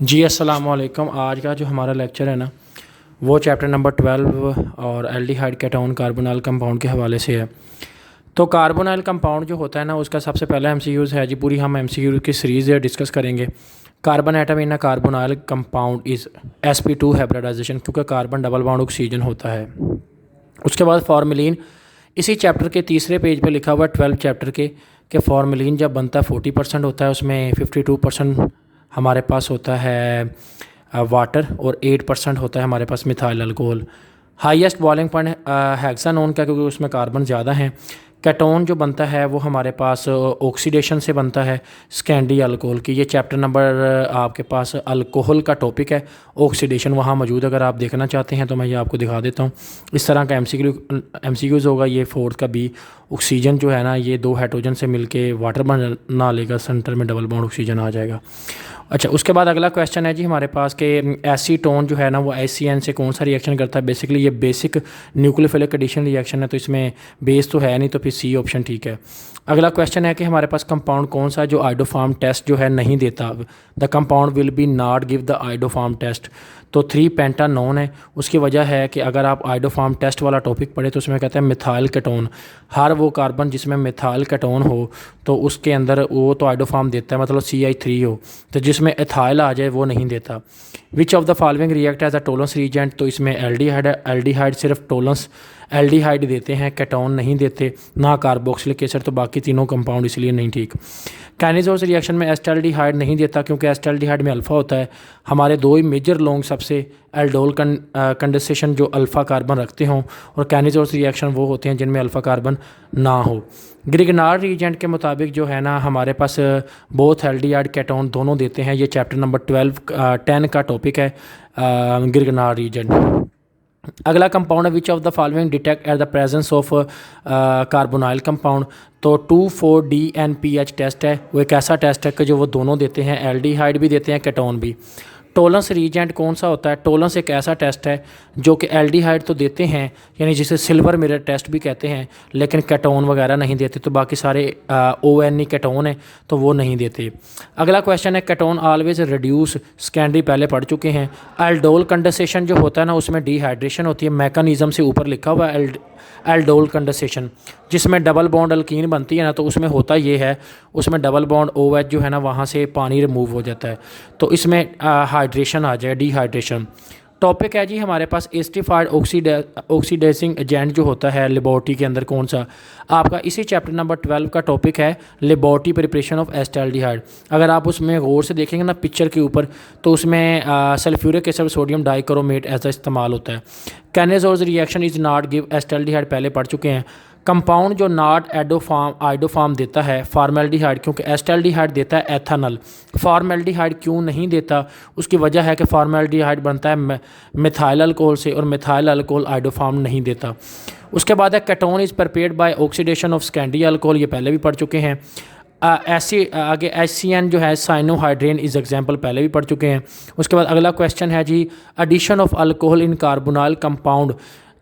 जी अस्सलाम वालेकुम। आज का जो हमारा लेक्चर है ना वो चैप्टर नंबर 12 और एल्डिहाइड केटोन कार्बोनाइल कंपाउंड के हवाले से है। तो कार्बोनाइल कंपाउंड जो होता है ना उसका सबसे पहला एमसीक्यूज़ है जी। पूरी हम एमसीक्यू की सीरीज़ डिस्कस करेंगे। Carbon atom in a carbonyl compound is sp2 hybridisation, क्योंकि कार्बन डबल बॉन्ड ऑक्सीजन होता है। उसके बाद फार्मलिन इसी चैप्टर के तीसरे पेज पे लिखा हुआ है 12 चैप्टर के फार्मलिन जब बनता है 40% होता है, उसमें 52% हमारे पास होता है वाटर और 8% होता है हमारे पास methyl alcohol. Highest boiling point hexanone का, क्योंकि उसमें कार्बन ज़्यादा हैं। केटोन जो बनता है वो हमारे पास ऑक्सीडेशन से बनता है स्कैंडी अल्कोहल की। ये चैप्टर नंबर आपके पास अल्कोहल का टॉपिक है, ऑक्सीडेशन वहाँ मौजूद। अगर आप देखना चाहते हैं तो मैं ये आपको दिखा देता हूँ। इस तरह का एमसीक्यूज़ होगा। ये फोर्थ का बी, ऑक्सीजन जो है ना ये दो हाइड्रोजन से मिलके वाटर बना लेगा, सेंटर में डबल बॉन्ड ऑक्सीजन आ जाएगा। अच्छा, उसके बाद अगला क्वेश्चन है जी हमारे पास कि एसीटोन जो है ना वो एसीएन से कौन सा रिएक्शन करता है। बेसिकली ये बेसिक न्यूक्लियोफिलिक एडिशन रिएक्शन है, तो इसमें बेस तो है नहीं, तो फिर सी ऑप्शन ठीक है। अगला क्वेश्चन है कि हमारे पास कंपाउंड कौन सा है जो आइडोफार्म टेस्ट जो है नहीं देता। The compound will be not give the iodoform test. तो 3 पेंटानोन है। उसकी वजह है कि अगर आप आइडोफार्म टेस्ट वाला टॉपिक पढ़े तो उसमें कहते हैं मिथाइल केटोन। हर वो कार्बन जिसमें मिथाइल केटोन हो तो उसके अंदर वो तो आइडोफार्म देता है, मतलब CI3 हो। तो जिसमें एथाइल आ जाए वो नहीं देता। Which of the following react as a Tollens reagent. तो इसमें एल्डिहाइड है। एल्डिहाइड सिर्फ टोलेंस एल्डिहाइड देते हैं, केटोन नहीं देते, ना कार्बोक्सिलिक एसिड। तो बाकी तीनों कंपाउंड इसलिए नहीं ठीक। कैनिजोस रिएक्शन में एस्टाल्डिहाइड नहीं देता, क्योंकि एस्टाल्डिहाइड में अल्फ़ा होता है। हमारे दो ही मेजर लॉन्ग सबसे एल्डोल कंडेंसेशन जो अल्फ़ा कार्बन रखते हों, और कैनिजोस रिएक्शन वो होते हैं जिनमें अल्फ़ा कार्बन ना हो। ग्रिगनार्ड रीजेंट के मुताबिक जो है ना हमारे पास बोथ एल्डिहाइड केटोन दोनों देते हैं। ये चैप्टर नंबर 10 का टॉपिक है, ग्रिगनार्ड रीजेंट। अगला कंपाउंड है विच of the following detect at the presence of carbonyl compound. तो 2,4-DNPH टेस्ट है। वो एक ऐसा टेस्ट है कि जो वो दोनों देते हैं, एल्डिहाइड भी देते हैं, केटोन भी। टोलेंस रीजेंट कौन सा होता है। टोलेंस एक ऐसा टेस्ट है जो कि एल्डिहाइड तो देते हैं, यानी जिसे सिल्वर मिरर टेस्ट भी कहते हैं, लेकिन केटोन वगैरह नहीं देते। तो बाकी सारे ONE केटोन है तो वो नहीं देते। अगला क्वेश्चन है केटोन ऑलवेज रिड्यूस। स्कैंडी पहले पढ़ चुके हैं। एल्डोल कंडेंसेशन जो होता है ना उसमें डिहाइड्रेशन होती है। मैकेनिज्म से ऊपर लिखा हुआ है एल्डोल कंडेंसेशन, जिसमें डबल बॉन्ड अल्कीन बनती है ना, तो उसमें होता ये है, उसमें डबल बॉन्ड OH जो है ना वहाँ से पानी रिमूव हो जाता है, तो इसमें हाइड्रेशन आ जाए, डिहाइड्रेशन। टॉपिक है जी हमारे पास एस्टिफाइड ऑक्सीडाइजिंग एजेंट जो होता है लेबोरेटरी के अंदर कौन सा। आपका इसी चैप्टर नंबर 12 का टॉपिक है लेबोरेटरी प्रिपरेशन ऑफ एस्टाल्डिहाइड। अगर आप उसमें गौर से देखेंगे ना पिक्चर के ऊपर, तो उसमें सल्फ्यूरिक एसिड सोडियम डाइक्रोमेट ऐसा इस्तेमाल होता है। कैनेजोज रिएक्शन इज नॉट गिव एस्टाल्डिहाइड पहले पढ़ चुके हैं। कंपाउंड जो नॉट आइडोफार्म देता है फार्मेल्डिहाइड, क्योंकि एस्टाल्डिहाइड देता है एथेनॉल। फार्मेल्डिहाइड क्यों नहीं देता, उसकी वजह है कि फार्मेल्डिहाइड बनता है मिथाइल अल्कोहल से, और मिथाइल अल्कोहल आइडोफार्म नहीं देता। उसके बाद है ketone is prepared by oxidation of Scandi alcohol. ये पहले भी पढ़ चुके हैं। ऐसे आगे HCN जो है साइनोहाइड्रेन इज एग्जाम्पल पहले भी पढ़ चुके हैं। उसके बाद अगला क्वेश्चन है जी addition of alcohol in carbonyl compound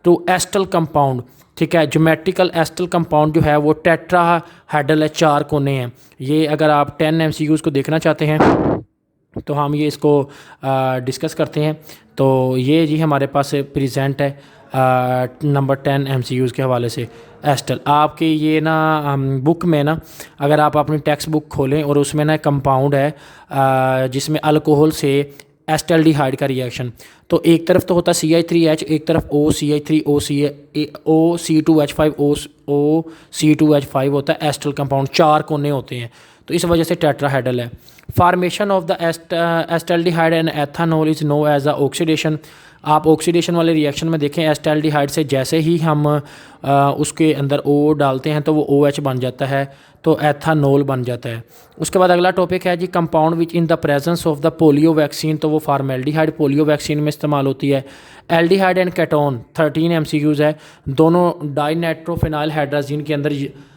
to acetal compound. ठीक है, ज्योमेट्रिकल एस्टल कंपाउंड जो है वो टेट्राहेड्रल है, 4 कोने हैं। ये अगर आप 10 MCQs को देखना चाहते हैं तो हम ये इसको डिस्कस करते हैं। तो ये जी हमारे पास प्रेजेंट है नंबर 10 MCQs के हवाले से एस्टल। आपके ये ना बुक में ना, अगर आप अपनी टेक्स्ट बुक खोलें और उसमें ना कंपाउंड है जिसमें अल्कोहल से एस्टाल्डिहाइड का रिएक्शन, तो एक तरफ तो होता है CI3H, एक तरफ OCI3 OC2H5 OC2H5 होता है एस्टल कंपाउंड, 4 कोने होते हैं, तो इस वजह से टेट्राहेड्रल है। Formation of the acetaldehyde and ethanol is no as a oxidation. आप ऑक्सीडेशन वाले रिएक्शन में देखें एस्टाल्डिहाइड से जैसे ही हम उसके अंदर O डालते हैं तो वो OH बन जाता है, तो एथेनॉल बन जाता है। उसके बाद अगला टॉपिक है जी compound which in the presence of the polio vaccine. तो वो फार्मेल्डिहाइड पोलियो वैक्सीन में इस्तेमाल होती है। एल्डिहाइड एंड केटोन 13 MCQs है, दोनों डाइनाइट्रोफिनाइल हाइड्राजीन के अंदर।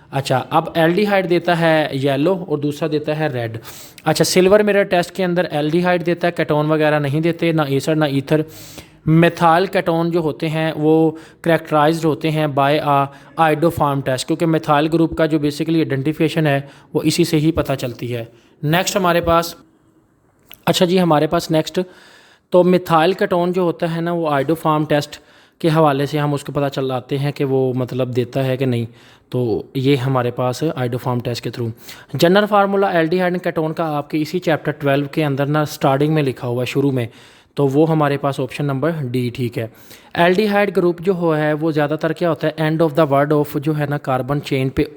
अच्छा, अब एल्डिहाइड देता है येलो और दूसरा देता है रेड। अच्छा, सिल्वर मिरर टेस्ट के अंदर एल्डिहाइड देता है, केटोन वगैरह नहीं देते, ना एसर ना ईथर। मिथाइल केटोन जो होते हैं वो करेक्टराइज्ड होते हैं बाय आइडोफार्म टेस्ट, क्योंकि मिथाइल ग्रुप का जो बेसिकली आइडेंटिफिकेशन है वो इसी से ही पता चलती है। नेक्स्ट हमारे पास अच्छा जी, हमारे पास नेक्स्ट तो मिथाइल कीटोन जो होता है ना, वो आइडोफार्म टेस्ट के हवाले से हम उसको पता चल जाते हैं कि वो मतलब देता है कि नहीं। तो ये हमारे पास आइडोफार्म टेस्ट के through general formula aldehyde and ketone का आपके इसी चैप्टर 12 के अंदर ना स्टार्टिंग में लिखा हुआ है, शुरू में। तो वो हमारे पास ऑप्शन नंबर डी ठीक है। एल्डिहाइड ग्रुप जो है वो ज़्यादातर क्या होता है, end of the word of जो है ना कार्बन चेन पे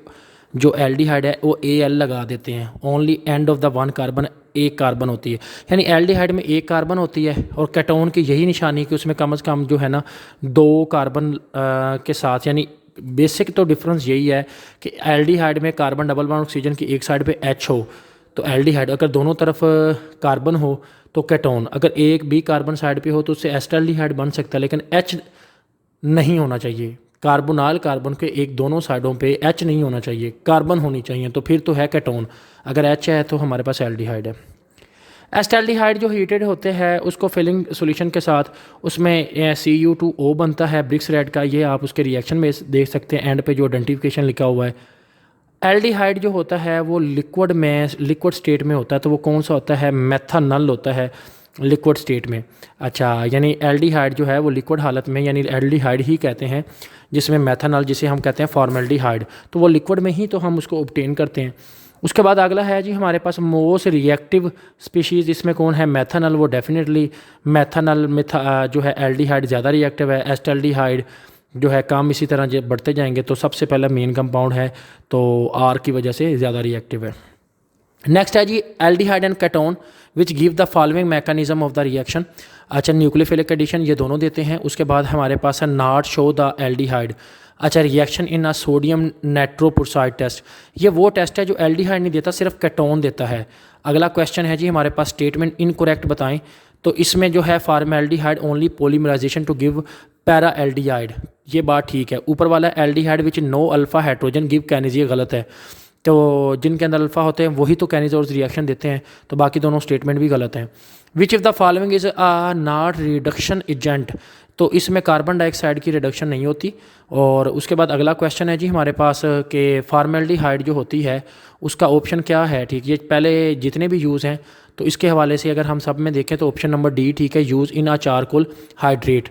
जो एल्डिहाइड है वो AL लगा देते हैं। Only end of the one carbon एक कार्बन होती है, यानी एल्डिहाइड में एक कार्बन होती है। और कीटोन की यही निशानी कि उसमें कम से कम जो है ना 2 कार्बन के साथ, यानी बेसिक तो डिफरेंस यही है कि एल्डिहाइड में कार्बन डबल बॉन्ड ऑक्सीजन की एक साइड पे H हो तो एल्डिहाइड, अगर दोनों तरफ कार्बन हो तो कीटोन, अगर एक भी कार्बन साइड पे हो तो उससे एस्टल्डिहाइड बन सकता है, लेकिन H नहीं होना चाहिए। कार्बोनाल कार्बन के एक दोनों साइडों पे H नहीं होना चाहिए, कार्बन होनी चाहिए, तो फिर तो है कीटोन। अगर H है तो हमारे पास एल्डिहाइड है। एस्टल्डिहाइड जो हीटेड होते हैं उसको फिलिंग सॉल्यूशन के साथ उसमें CU2O बनता है ब्रिक्स रेड का, ये आप उसके रिएक्शन में देख सकते हैं, एंड पे जो आइडेंटिफिकेशन लिखा हुआ है। एल्डिहाइड जो होता है वो लिक्विड स्टेट में होता है, तो वो कौन सा होता है, मेथानल होता है लिक्विड स्टेट में। अच्छा, यानी एल्डिहाइड जो है वो लिक्विड हालत में, यानी एल्डिहाइड ही कहते हैं, जिसमें मेथानल जिसे हम कहते हैं फॉर्मेल्डिहाइड, तो वो लिक्विड में ही तो हम उसको ऑब्टेन करते हैं। उसके बाद अगला है जी हमारे पास मोस्ट रिएक्टिव स्पीशीज़, इसमें कौन है, मेथानल। वो डेफिनेटली मेथानल जो है एल्डिहाइड ज़्यादा रिएक्टिव है, एस्टल्डिहाइड जो है कम। इसी तरह जब बढ़ते जाएंगे तो सबसे पहला मेन कंपाउंड है, तो R की वजह से ज़्यादा रिएक्टिव है। नेक्स्ट है जी aldehyde and ketone which give the following mechanism of the reaction. अच्छा, न्यूक्लियोफिलिक एडिशन ये दोनों देते हैं। उसके बाद हमारे पास है नॉट शो द एल्डिहाइड। अच्छा, reaction in a sodium nitroprusside test, ये वो टेस्ट है जो एल्डिहाइड नहीं देता, सिर्फ कीटोन देता है। अगला क्वेश्चन है जी हमारे पास स्टेटमेंट इनकरेक्ट बताएं। तो इसमें जो है formaldehyde only polymerization to give para aldehyde, ये बात ठीक है। ऊपर वाला aldehyde which no alpha hydrogen give कैनेज, ये गलत है। तो जिनके अंदर अल्फा होते हैं वही तो कैनिजोर्स रिएक्शन देते हैं, तो बाकी दोनों स्टेटमेंट भी गलत हैं। विच of the following is a not reduction agent, तो इसमें कार्बन डाइऑक्साइड की रिडक्शन नहीं होती। और उसके बाद अगला क्वेश्चन है जी हमारे पास कि फॉर्मेल्डिहाइड जो होती है उसका ऑप्शन क्या है, ठीक। ये पहले जितने भी यूज़ हैं तो इसके हवाले से अगर हम सब में देखें तो ऑप्शन नंबर डी ठीक है, use in a charcoal hydrate.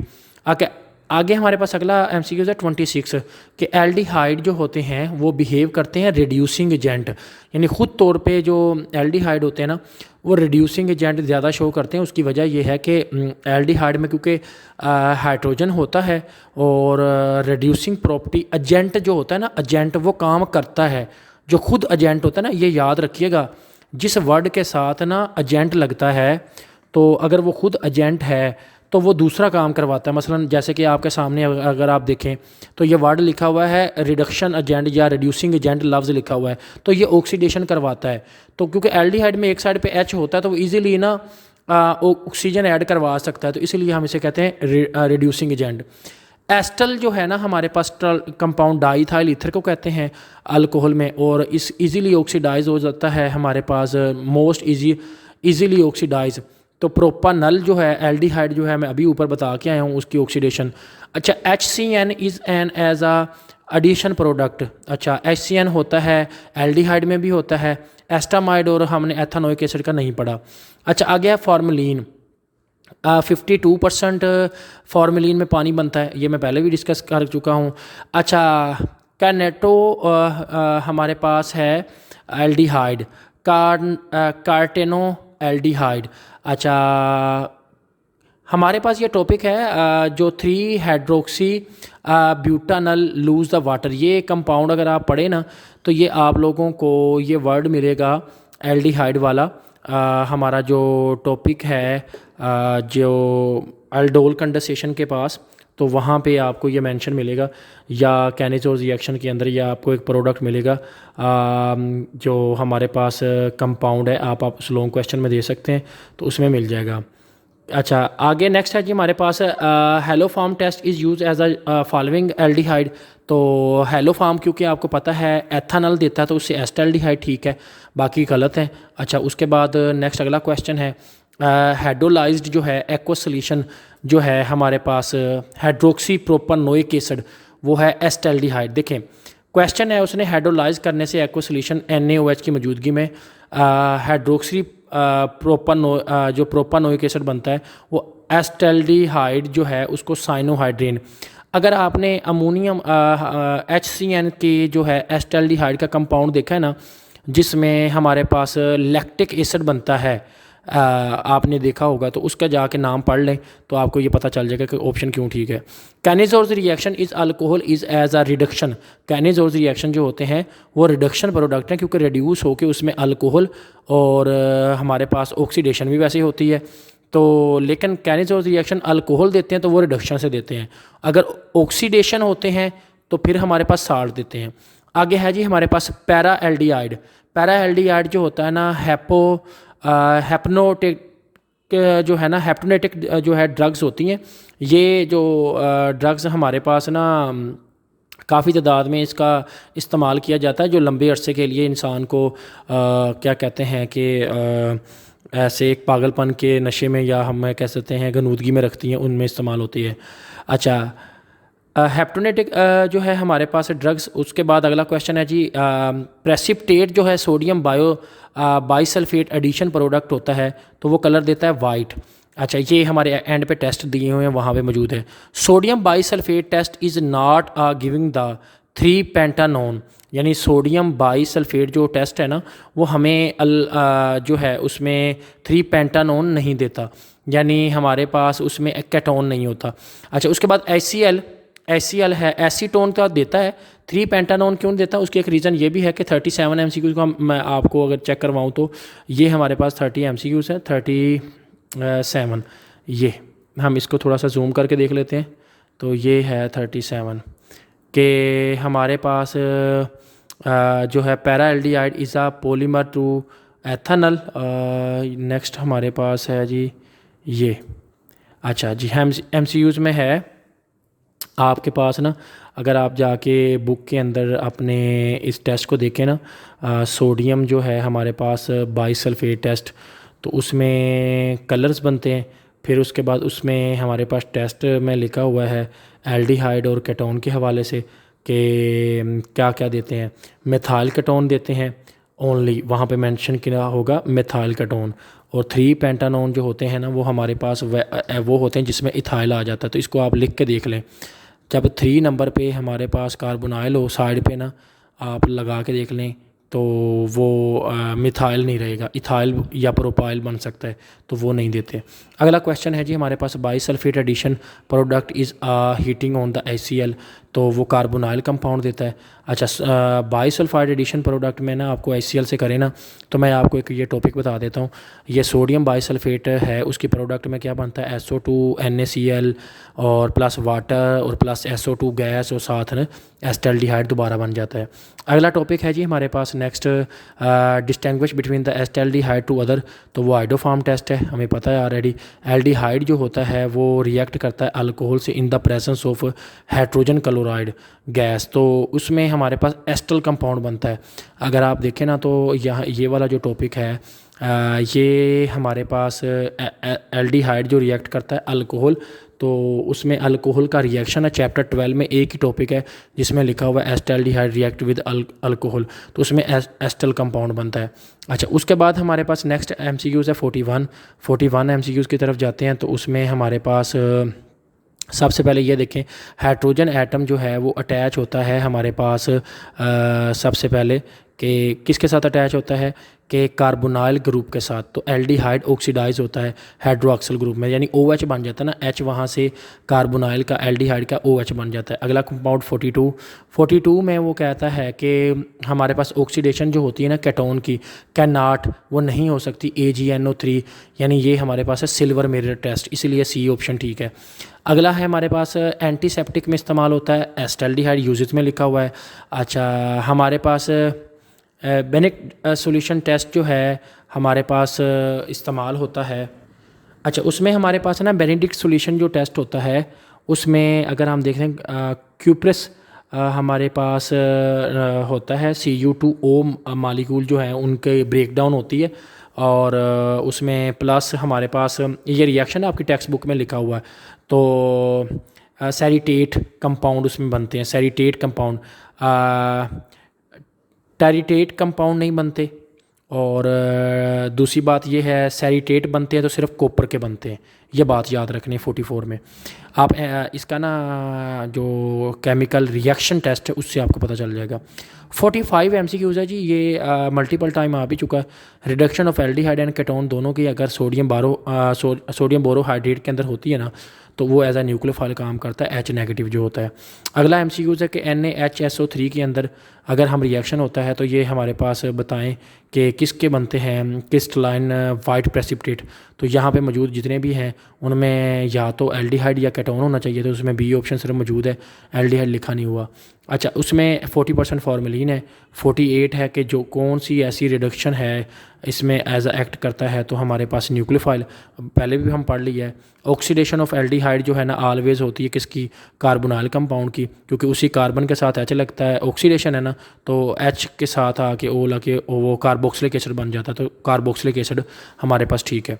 आगे हमारे पास अगला MCQ है 26 कि एल्डिहाइड जो होते हैं वो बिहेव करते हैं रिड्यूसिंग एजेंट, यानी ख़ुद तौर पे जो एल्डिहाइड होते हैं ना वो रिड्यूसिंग एजेंट ज़्यादा शो करते हैं। उसकी वजह यह है कि एल्डिहाइड में क्योंकि हाइड्रोजन होता है और रिड्यूसिंग प्रॉपर्टी एजेंट जो होता है ना, एजेंट वो काम करता है, जो खुद एजेंट होता है ना, ये याद रखिएगा, जिस वर्ड के साथ ना एजेंट लगता है तो अगर वो खुद एजेंट है तो वो दूसरा काम करवाता है। मसलन जैसे कि आपके सामने अगर आप देखें तो ये वर्ड लिखा हुआ है रिडक्शन एजेंट या रिड्यूसिंग एजेंट लफ्ज़ लिखा हुआ है, तो ये ऑक्सीडेशन करवाता है। तो क्योंकि एल्डिहाइड में एक साइड पे H होता है तो वो इजीली ना ऑक्सीजन ऐड करवा सकता है, तो इसीलिए हम इसे कहते हैं रिड्यूसिंग एजेंट। एस्टल जो है ना हमारे पास कंपाउंड डाईथाइल ईथर को कहते हैं अल्कोहल में, और इस इजीली ऑक्सीडाइज हो जाता है हमारे पास, मोस्ट इजीली ऑक्सीडाइज। तो प्रोपानल जो है एल्डिहाइड जो है मैं अभी ऊपर बता के आया हूँ उसकी ऑक्सीडेशन। अच्छा, HCN is an as a addition product. अच्छा, HCN होता है एल्डिहाइड में भी होता है, एस्टामाइड और हमने एथानोइक एसिड का नहीं पढ़ा। अच्छा, आगे है फॉर्मलिन। 52% फॉर्मलिन में पानी बनता है, ये मैं पहले भी डिस्कस कर चुका हूँ। अच्छा, कैनेटो हमारे पास है एल्डिहाइड, कार्टेनो एल्डिहाइड। अच्छा, हमारे पास ये टॉपिक है जो 3 hydroxy butanal lose the water, ये कंपाउंड अगर आप पढ़े ना तो ये आप लोगों को ये वर्ड मिलेगा एल्डिहाइड वाला। हमारा जो टॉपिक है जो अल्डोल कंडेंसेशन के पास, तो वहाँ पे आपको ये मेंशन मिलेगा, या कैनेजोज रिएक्शन के अंदर या आपको एक प्रोडक्ट मिलेगा जो हमारे पास कंपाउंड है, आप उस लॉन्ग क्वेश्चन में दे सकते हैं तो उसमें मिल जाएगा। अच्छा, आगे नेक्स्ट है जी हमारे पास haloform test is use as a following aldehyde. तो हेलो फार्म क्योंकि आपको पता है एथानल देता है तो उससे एस्टल्डिहाइड ठीक है, बाकी गलत है। अच्छा, उसके बाद नेक्स्ट अगला क्वेश्चन है हाइड्रोलाइज्ड जो है एक्वा सोल्यूशन जो है हमारे पास हाइड्रोक्सी प्रोपानोइक एसिड, वो है एस्टल्डिहाइड। देखें क्वेश्चन है उसने हाइड्रोलाइज करने से एक्वा सोल्यूशन NaOH की मौजूदगी में हाइड्रोक्सी जो प्रोपानोइक एसिड बनता है वो एस्टल्डिहाइड जो है उसको साइनोहाइड्रेन। अगर आपने अमोनियम HCN के जो है एस्टल्डिहाइड का कंपाउंड देखा है ना, जिसमें हमारे पास लैक्टिक एसिड बनता है, आपने देखा होगा, तो उसका जाके नाम पढ़ लें तो आपको ये पता चल जाएगा कि ऑप्शन क्यों ठीक है। Cannizzaro's reaction is alcohol is as a reduction. Cannizzaro's reaction जो होते हैं वो रिडक्शन प्रोडक्ट हैं, क्योंकि रिड्यूस होकर उसमें अल्कोहल और हमारे पास ऑक्सीडेशन भी वैसे होती है। तो लेकिन कैनिजोर्स रिएक्शन अल्कोहल देते हैं तो वो रिडक्शन से देते हैं, अगर ऑक्सीडेशन होते हैं तो फिर हमारे पास साल्ट देते हैं। आगे है जी हमारे पास पैरा एल्डिहाइड। पैरा एल्डिहाइड जो होता है ना, हैप्नोटिक जो है ना, हैप्टोनेटिक जो है ड्रग्स होती हैं। ये जो ड्रग्स हमारे पास ना काफ़ी तादाद में इसका इस्तेमाल किया जाता है, जो लंबे अरसे के लिए इंसान को क्या कहते हैं कि ऐसे एक पागलपन के नशे में या हम कह सकते हैं गनूदगी में रखती हैं, उनमें इस्तेमाल होती है। अच्छा, हैप्टोनेटिक जो है हमारे पास ड्रग्स। उसके बाद अगला क्वेश्चन है जी, प्रेसिपिटेट जो है सोडियम बाइसल्फेट एडिशन प्रोडक्ट होता है तो वो कलर देता है वाइट। अच्छा, ये हमारे एंड पे टेस्ट दिए हुए हैं, वहाँ पे मौजूद है। Sodium bisulphate test is not giving the 3 pentanone, यानी सोडियम बाइसल्फेट जो टेस्ट है ना वो हमें जो है उसमें 3 पेंटानोन नहीं देता, यानी हमारे पास उसमें केटोन नहीं होता। अच्छा, उसके बाद HCl है, एसीटोन का देता है, 3 पेंटानोन क्यों देता है? उसकी एक रीज़न ये भी है कि 37 MCQ का मैं आपको अगर चेक करवाऊँ तो ये हमारे पास 30 MCQs है, 37। ये हम इसको थोड़ा सा जूम करके देख लेते हैं, तो ये है 37 के हमारे पास जो है para aldehyde is a polymer to ethanol. Next हमारे पास है जी ये। अच्छा जी, MCQs में है आपके पास ना, अगर आप जाके बुक के अंदर अपने इस टेस्ट को देखें ना, सोडियम जो है हमारे पास बाइसल्फेट टेस्ट, तो उसमें कलर्स बनते हैं। फिर उसके बाद उसमें हमारे पास टेस्ट में लिखा हुआ है एल्डिहाइड और केटोन के हवाले से कि क्या क्या देते हैं। मिथाइल केटोन देते हैं ओनली, वहाँ पे मेंशन किया होगा मिथाइल केटोन। और 3 पेंटानोन जो होते हैं ना वो हमारे पास वो होते हैं जिसमें इथाइल आ जाता है, तो इसको आप लिख के देख लें। जब 3 नंबर पे हमारे पास कार्बोनाइल हो साइड पे ना, आप लगा के देख लें तो वो मिथाइल नहीं रहेगा, इथाइल या प्रोपाइल बन सकता है, तो वो नहीं देते। अगला क्वेश्चन है जी हमारे पास, bisulphate addition product is heating on the HCl, तो वो कार्बोनाइल कंपाउंड देता है। अच्छा, बाइसल्फाइड एडिशन प्रोडक्ट में ना आपको HCl से करें ना, तो मैं आपको एक ये टॉपिक बता देता हूँ। ये सोडियम बाइसल्फेट है, उसकी प्रोडक्ट में क्या बनता है, SO2 NaCl और प्लस वाटर और प्लस SO2 गैस और साथ में एस्टल्डिहाइड दोबारा बन जाता है। अगला टॉपिक है जी हमारे पास next, distinguish between the acetaldehyde to other, तो वो आइडोफार्म टेस्ट है, हमें पता है ऑलरेडी। एल्डिहाइड जो होता है वो रिएक्ट करता है अल्कोहल से इन the presence of hydrogen chloride gas, तो उसमें हमारे पास एस्टल कंपाउंड बनता है। अगर आप देखें ना तो यहाँ ये वाला जो टॉपिक है, ये हमारे पास एल्डिहाइड जो रिएक्ट करता है अल्कोहल, तो उसमें अल्कोहल का रिएक्शन है, चैप्टर 12 में एक ही टॉपिक है जिसमें लिखा हुआ है एस्टल्डिहाइड रिएक्ट विद अल्कोहल, तो उसमें एस्टल कंपाउंड बनता है। अच्छा, उसके बाद हमारे पास नेक्स्ट MCQs है 41 MCQs की तरफ जाते हैं, तो उसमें हमारे पास सबसे पहले ये देखें, हाइड्रोजन एटम जो है वो अटैच होता है हमारे पास सबसे पहले कि किसके साथ अटैच होता है कि कार्बोनाइल ग्रुप के साथ, तो एल्डिहाइड ऑक्सीडाइज होता है हाइड्रोक्सिल ग्रुप में, यानी OH बन जाता है ना, H वहाँ से कार्बोनाइल का एल्डिहाइड का OH बन जाता है। अगला कंपाउंड 42 में वो कहता है कि हमारे पास ऑक्सीडेशन जो होती है ना केटोन की, कैन नॉट, वो नहीं हो सकती AgNO3, यानी ये हमारे पास है सिल्वर मिरर टेस्ट, इसीलिए C ऑप्शन ठीक है। अगला है हमारे पास एंटीसेप्टिक में इस्तेमाल होता है एस्टल्डिहाइड, यूजेस में लिखा हुआ है। अच्छा, हमारे पास बेनिक सॉल्यूशन टेस्ट जो है हमारे पास इस्तेमाल होता है। अच्छा, उसमें हमारे पास ना बेनेडिक्ट सॉल्यूशन जो टेस्ट होता है, उसमें अगर हम देखें क्यूप्रस हमारे पास होता है, Cu2O मालिक्यूल जो है उनके ब्रेकडाउन होती है, और उसमें प्लस हमारे पास ये रिएक्शन आपकी टेक्स्ट बुक में लिखा हुआ है, तो सैरिटेट कंपाउंड उसमें बनते हैं, सैरिटेट कंपाउंड, टेरिटेट कंपाउंड नहीं बनते, और दूसरी बात ये है सैरिटेट बनते हैं तो सिर्फ कॉपर के बनते हैं, ये बात याद रखनी है 44 में। आप इसका ना जो केमिकल रिएक्शन टेस्ट है उससे आपको पता चल जाएगा। 45 MCQs है जी, ये मल्टीपल टाइम आ भी चुका है। Reduction of aldehyde and ketone दोनों की अगर सोडियम बोरोहाइड्रेट के अंदर होती है ना तो वो एज आ न्यूक्लियोफाइल काम करता है, H नेगेटिव जो होता है। अगला MCQs है कि NaHSO3 के अंदर अगर हम रिएक्शन होता है तो ये हमारे पास बताएं कि किसके बनते हैं, क्रिस्टलाइन वाइट प्रेसिपिटेट। तो यहाँ पे मौजूद जितने भी हैं उनमें या तो एल्डिहाइड या केटोन होना चाहिए, तो उसमें बी ऑप्शन सिर्फ मौजूद है, एल्डिहाइड लिखा नहीं हुआ। अच्छा, उसमें 40% फॉर्मेलिन है, 48 है कि जो कौन सी ऐसी रिडक्शन है इसमें एज अ एक्ट करता है, तो हमारे पास न्यूक्लियोफाइल पहले भी हम पढ़ लिया है। ऑक्सीडेशन ऑफ एल्डिहाइड जो है ना ऑलवेज होती है किसकी, कार्बोनाइल कंपाउंड की, क्योंकि उसी कार्बन के साथ H लगता है, ऑक्सीडेशन है ना तो H के साथ आके O लगे वो कार्बोक्सिलिक एसिड बन जाता है, तो कार्बोक्सिलिक एसिड हमारे पास ठीक है।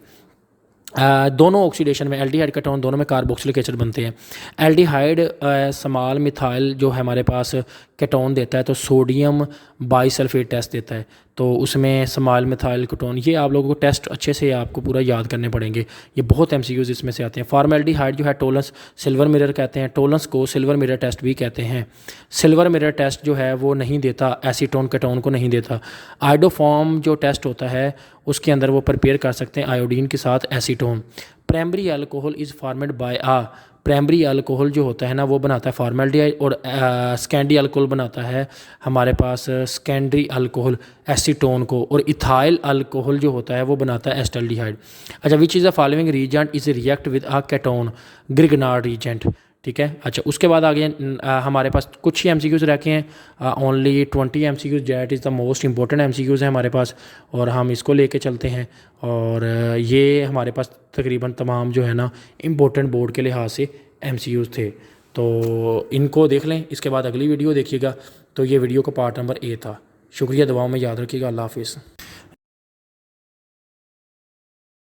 दोनों ऑक्सीडेशन में एल्डिहाइड केटोन दोनों में कार्बोक्सिलिक एसिड बनते हैं। एल्डिहाइड स्मॉल मिथाइल जो हमारे पास केटोन देता है तो सोडियम बाइसल्फेट टेस्ट देता है, तो उसमें स्मॉल मिथाइल केटोन, ये आप लोगों को टेस्ट अच्छे से आपको पूरा याद करने पड़ेंगे, ये बहुत MCQs इसमें से आते हैं। फॉर्मेल्डिहाइड जो है टोलेंस सिल्वर मिरर कहते हैं, टोलेंस को सिल्वर मिरर टेस्ट भी कहते हैं। सिल्वर मिरर टेस्ट जो है वो नहीं देता एसीटोन केटोन को नहीं देता। आयोडोफॉर्म जो टेस्ट होता है उसके अंदर वो प्रिपेयर कर सकते हैं आयोडीन के साथ acetone. Primary alcohol is formed by primary alcohol जो होता है ना वो बनाता है फॉर्मेल्डिहाइड, और सेकेंडरी अल्कोहल बनाता है हमारे पास सेकेंडरी अल्कोहल एसीटोन को, और इथाइल अल्कोहल जो होता है वो बनाता है एस्टल्डिहाइड। अच्छा, which is the following reagent is react with a ketone, Grignard reagent, ठीक है। अच्छा, उसके बाद आगे हमारे पास कुछ ही MCQs रखे हैं, only 20 MCQs, that is the most important MCQs है हमारे पास, और हम इसको लेके चलते हैं। और ये हमारे पास तकरीबन तमाम जो है ना इम्पोर्टेंट बोर्ड के लिहाज से MCQs थे, तो इनको देख लें। इसके बाद अगली वीडियो देखिएगा, तो ये वीडियो का पार्ट नंबर A था। शुक्रिया, दुआओं में याद रखिएगा। अल्लाह हाफिज़।